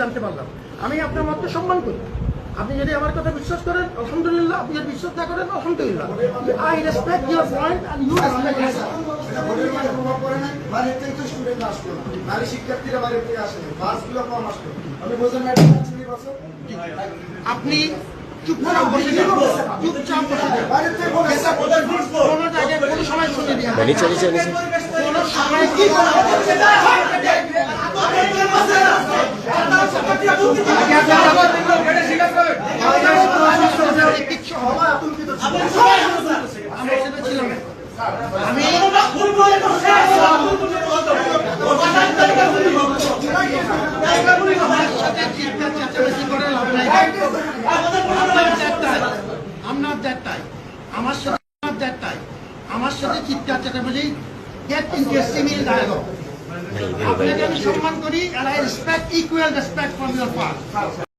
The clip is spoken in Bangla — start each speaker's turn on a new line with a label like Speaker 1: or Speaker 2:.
Speaker 1: জানতে পারলাম। আমি আপনার মতকে সম্মান করি। আপনি যদি আমার কথা বিশ্বাস করেন আলহামদুলিল্লাহ, আপনি যদি বিশ্বাস না করেন আলহামদুলিল্লাহ। I respect your point and you respect my point.
Speaker 2: নারী শিক্ষার্থীরা বাইরে থেকে আসে না, বাসগুলো কম আসলো। আমি বোঝেন না
Speaker 1: আপনি চুপচাপ বসে যান, চুপচাপ বসে যান।
Speaker 2: বাইরে থেকে
Speaker 1: কোনো জায়গায় কোনো সময় শুনে দিয়ে
Speaker 3: নিচে নিচে নিচে
Speaker 1: কোনো সময় কি কিচ্ছু হবে আমি সেটা ছিল না। আমি আমার সাথে চিৎকার চেঁচামেচি করে লাভ নাই। আমার সাথে চিৎকার চেঁচামেচি get interesting in dialogue. আপনাকে আমি সম্মান করি and I respect equal respect from your part.